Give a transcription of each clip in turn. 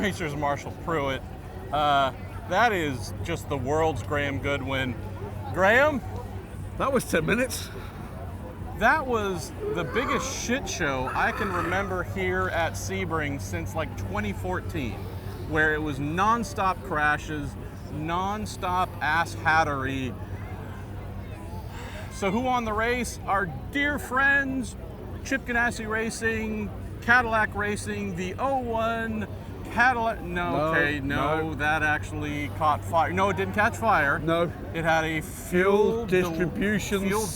Racer's Marshall Pruett. That is just the world's Graham Goodwin. Graham? That was 10 minutes. That was the biggest shit show I can remember here at Sebring since like 2014, where it was non-stop crashes, non-stop ass hattery. So who won the race? Our dear friends, Chip Ganassi Racing, Cadillac Racing, the 01 Cadillac. No, that actually caught fire. No, it didn't catch fire. No. It had a fuel distribution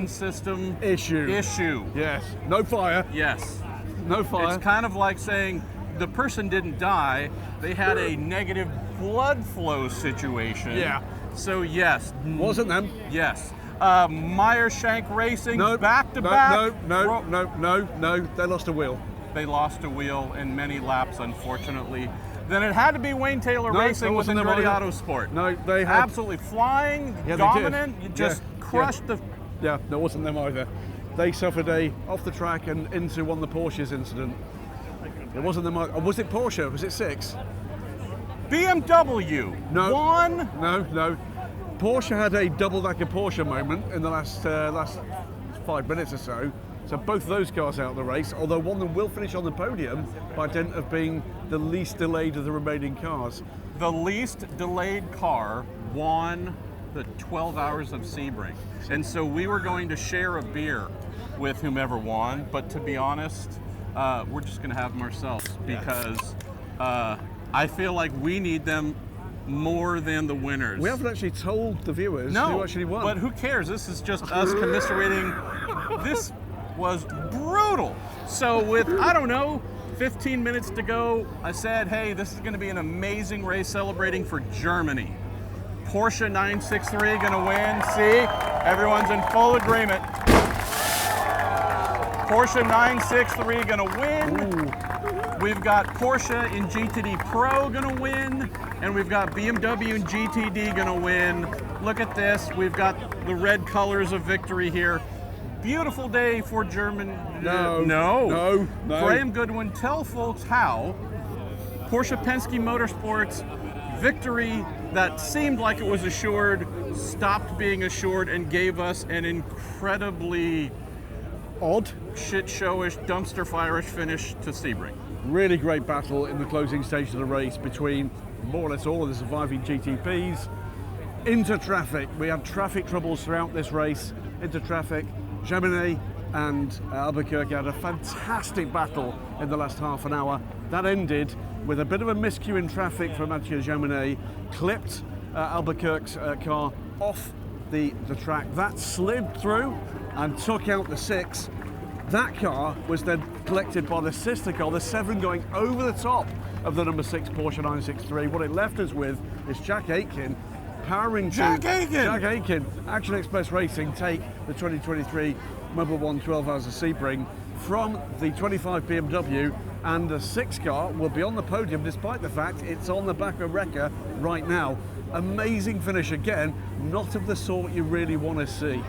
system issue. Yes. No fire. Yes. No fire. It's kind of like saying the person didn't die. They had a negative blood flow situation. Yeah. So yes. Wasn't them. Yes. Meyer Shank Racing, back to back. No. They lost a wheel. They lost a wheel in many laps, unfortunately. Then it had to be Wayne Taylor Racing with Andretti Autosport. No, they had absolutely flying, dominant. You just crushed the. Yeah, that wasn't them either. They suffered a off the track and into one of the Porsches incident. It wasn't them. Was it Porsche? Was it 6? BMW. No. 1. No. Porsche had a double-decker Porsche moment in the last 5 minutes or so. So both of those cars out of the race, although one of them will finish on the podium by dint of being the least delayed of the remaining cars. The least delayed car won the 12 Hours of Sebring. And so we were going to share a beer with whomever won, but to be honest, we're just going to have them ourselves because I feel like we need them more than the winners. We haven't actually told the viewers who actually won. But who cares? This is just us commiserating. This was brutal. So with, 15 minutes to go, I said, hey, this is going to be an amazing race celebrating for Germany. Porsche 963 going to win. See, everyone's in full agreement. Porsche 963 going to win. Ooh. We've got Porsche in GTD Pro going to win. And we've got BMW and GTD going to win. Look at this. We've got the red colors of victory here. Beautiful day for German. No. Graham Goodwin, tell folks how Porsche Penske Motorsports victory that seemed like it was assured stopped being assured and gave us an incredibly odd, shit showish, dumpster fire-ish finish to Sebring. Really great battle in the closing stage of the race between more or less all of the surviving GTPs. Into traffic. We had traffic troubles throughout this race. Into traffic. Jaminet and Albuquerque had a fantastic battle in the last half an hour. That ended with a bit of a miscue in traffic from Mathieu Jaminet, clipped Albuquerque's car off the track. That slid through and took out the 6. That car was then collected by the sister car, the 7, going over the top of the number 6 Porsche 963. What it left us with is Jack Aitken powering Jack Aitken, Action Express Racing take the 2023 Mobil 1 12 Hours of Sebring from the 25 BMW, and the 6 car will be on the podium despite the fact it's on the back of Wrecker right now. Amazing finish again, not of the sort you really want to see.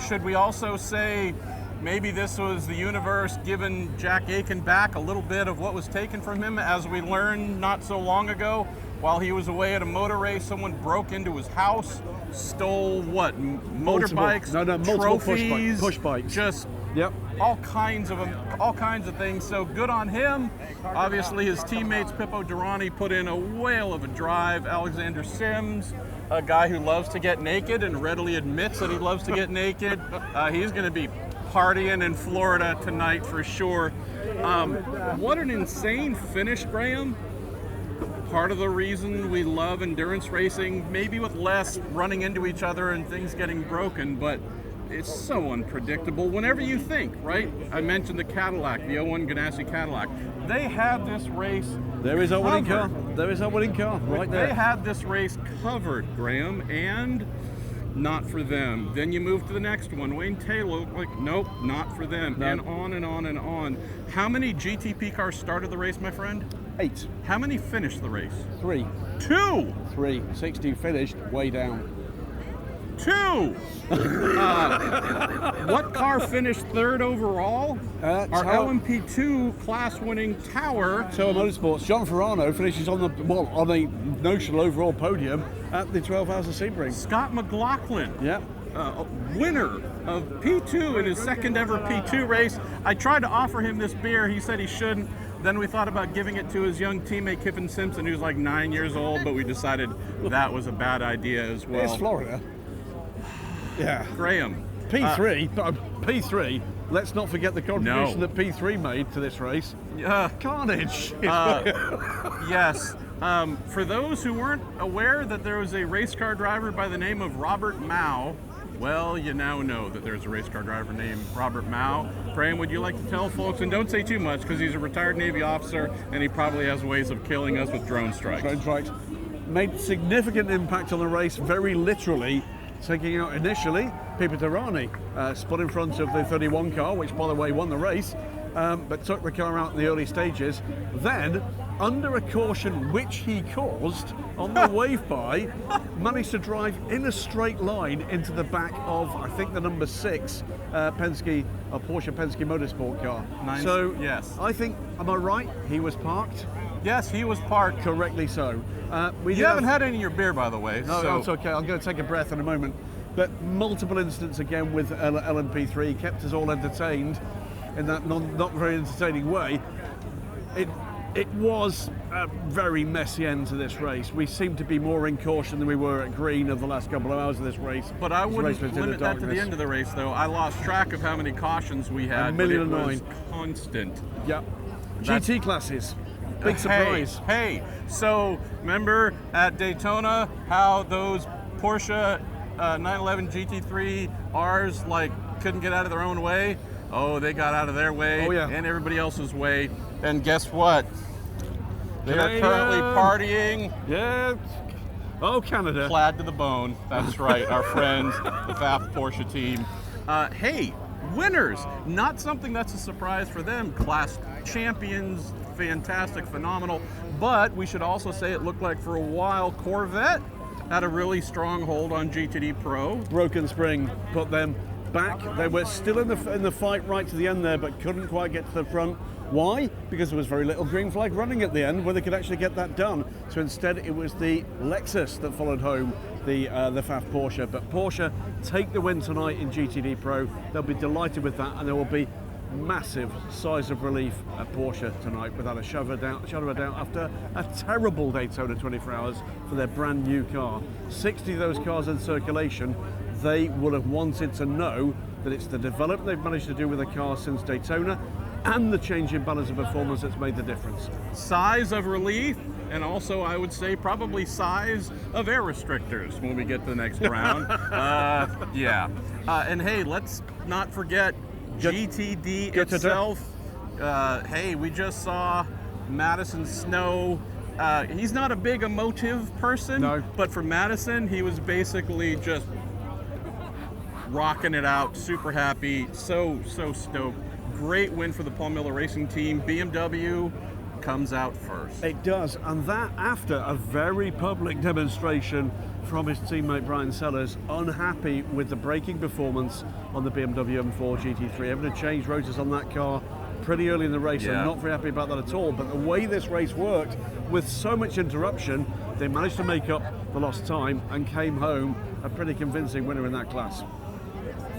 Should we also say maybe this was the universe giving Jack Aitken back a little bit of what was taken from him? As we learned not so long ago, while he was away at a motor race, someone broke into his house, stole what? Motorbikes, trophies, push bikes. Just all kinds of them, all kinds of things. So good on him. Obviously, his teammates Pippo Durrani put in a whale of a drive. Alexander Sims, a guy who loves to get naked and readily admits that he loves to get naked. He's going to be partying in Florida tonight for sure. What an insane finish, Graham. Part of the reason we love endurance racing, maybe with less running into each other and things getting broken, but it's so unpredictable whenever you think, right? I mentioned the Cadillac, the 01 Ganassi Cadillac. They had this race There is our winning car. covered. There is our winning car right there. They had this race covered, Graham, and not for them. Then you move to the next one. Wayne Taylor, like, nope, not for them. No. And on and on and on. How many GTP cars started the race, my friend? 8. How many finished the race? 3. 2! 3. 60 finished way down. 2. What car finished 3rd overall? Our LMP2 class-winning Tower. Tower Motorsports. John Ferrano finishes on a notional overall podium at the 12 Hours of Sebring. Scott McLaughlin. Yeah. Winner of P2 in his second ever P2 race. I tried to offer him this beer. He said he shouldn't. Then we thought about giving it to his young teammate Kiffin Simpson, who's like 9 years old, but we decided that was a bad idea as well. It's Florida. Yeah. Graham. P3. Let's not forget the contribution that P3 made to this race. Carnage. Yes. For those who weren't aware that there was a race car driver by the name of Robert Mao, well, you now know that there's a race car driver named Robert Mao. Graham, would you like to tell folks, and don't say too much because he's a retired Navy officer and he probably has ways of killing us with drone strikes. Drone strikes. Made significant impact on the race, very literally, taking out initially Pipo Derani, spot in front of the 31 car, which by the way won the race, but took the car out in the early stages. Then, under a caution which he caused on the wave by, managed to drive in a straight line into the back of, I think, the number 6 Porsche Penske Motorsport car. So, yes. I think, am I right? He was parked? Yes, he was parked. Correctly so. You haven't had any of your beer, by the way. No, so. it's okay. I'm going to take a breath in a moment. But multiple incidents again with LMP3 kept us all entertained in that not very entertaining way. It was a very messy end to this race. We seemed to be more in caution than we were at green of the last couple of hours of this race. But I wouldn't limit that to the end of the race, though. I lost track of how many cautions we had. 1,009,000. But it was constant. Yep. GT classes. Big surprise. Hey, so remember at Daytona how those Porsche 911 GT3 Rs like couldn't get out of their own way? Oh, they got out of their way and everybody else's way. And guess what? They are currently partying. Yeah. Oh, Canada. Clad to the bone. That's right, our friends, the FAF Porsche team. Hey, winners. Not something that's a surprise for them. Class champions, fantastic, phenomenal. But we should also say it looked like for a while Corvette had a really strong hold on GTD Pro. Broken spring put them back. They were still in the fight right to the end there, but couldn't quite get to the front. Why? Because there was very little green flag running at the end where they could actually get that done. So instead it was the Lexus that followed home the FAF Porsche. But Porsche take the win tonight in GTD Pro. They'll be delighted with that, and there will be massive sighs of relief at Porsche tonight without a shadow of a doubt after a terrible Daytona 24 hours for their brand new car. 60 of those cars in circulation. They would have wanted to know that it's the development they've managed to do with the car since Daytona and the change in balance of performance that's made the difference. Size of relief, and also I would say probably size of air restrictors when we get to the next round. And hey, let's not forget GTD itself. Hey, we just saw Madison Snow. He's not a big emotive person, but for Madison, he was basically just rocking it out, super happy, so stoked. Great win for the Paul Miller Racing team. BMW comes out first. It does, and that after a very public demonstration from his teammate Brian Sellers, unhappy with the braking performance on the BMW M4 GT3, having to change rotors on that car pretty early in the race. I'm not very happy about that at all, but the way this race worked, with so much interruption, they managed to make up the lost time and came home a pretty convincing winner in that class.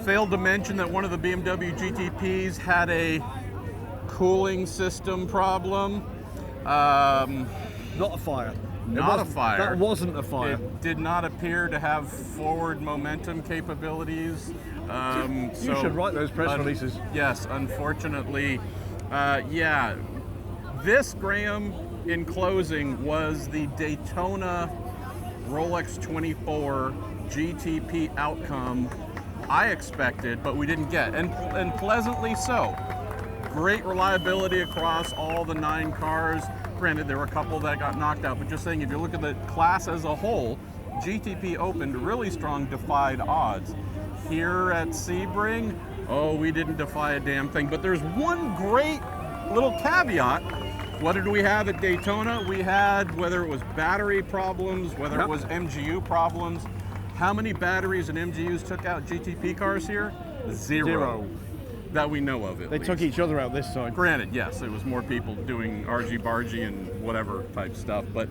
Failed to mention that one of the BMW GTPs had a cooling system problem. Not a fire. Not a fire. That wasn't a fire. It did not appear to have forward momentum capabilities. You should write those press releases. Yes, unfortunately. This, Graham, in closing, was the Daytona Rolex 24 GTP outcome I expected, but we didn't get, and pleasantly so. Great reliability across all the 9 cars. Granted, there were a couple that got knocked out, but just saying, if you look at the class as a whole, GTP opened really strong, defied odds. Here at Sebring, we didn't defy a damn thing, but there's one great little caveat. What did we have at Daytona? We had, whether it was battery problems, whether it was MGU problems, How many batteries and MGUs took out GTP cars here? Zero. That we know of, They took each other out this time. Granted, yes, it was more people doing argy-bargy and whatever type stuff, but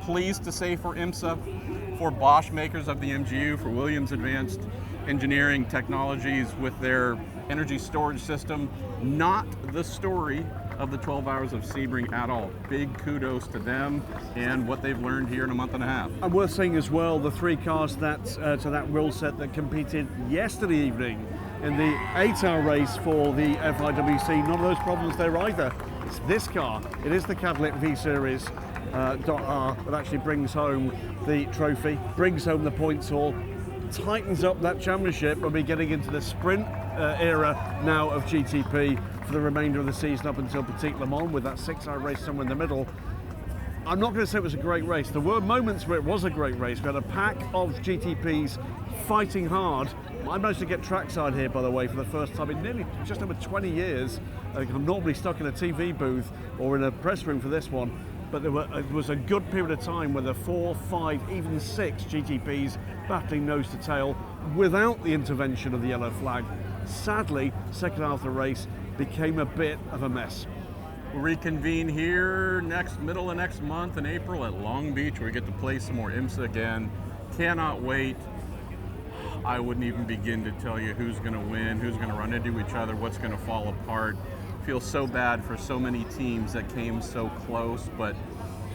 pleased to say for IMSA, for Bosch makers of the MGU, for Williams Advanced Engineering Technologies with their energy storage system, not the story of the 12 Hours of Sebring at all. Big kudos to them and what they've learned here in a month and a half. And worth saying as well, the 3 cars that to that rule set that competed yesterday evening in the 8-hour race for the FIWC, none of those problems there either. It's this car. It is the Cadillac V-Series .R that actually brings home the trophy, brings home the points haul, tightens up that championship. We'll be getting into the sprint era now of GTP for the remainder of the season up until Petit Le Mans, with that 6-hour race somewhere in the middle. I'm not going to say it was a great race. There were moments where it was a great race. We had a pack of GTPs fighting hard. I managed to get trackside here, by the way, for the first time in nearly just over 20 years. I'm normally stuck in a TV booth or in a press room for this one, but it was a good period of time where the 4, 5, even 6 GTPs battling nose to tail without the intervention of the yellow flag. Sadly, second half of the race became a bit of a mess. We'll reconvene here middle of next month in April at Long Beach, where we get to play some more IMSA again. Cannot wait. I wouldn't even begin to tell you who's going to win, who's going to run into each other, what's going to fall apart. Feel so bad for so many teams that came so close, but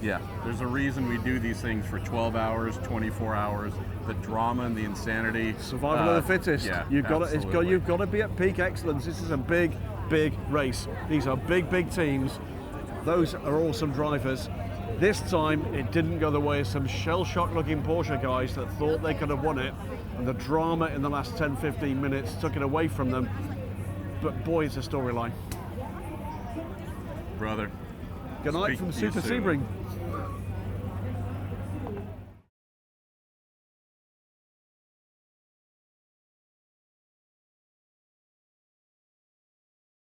yeah, there's a reason we do these things for 12 hours, 24 hours. The drama and the insanity. Survival of the fittest. Yeah, you've got to be at peak excellence. This is a big race. These are big teams. Those are awesome drivers. This time it didn't go the way of some shell-shocked looking Porsche guys that thought they could have won it, and the drama in the last 10-15 minutes took it away from them. But boy, it's a storyline. Brother. Good night from Super Sebring.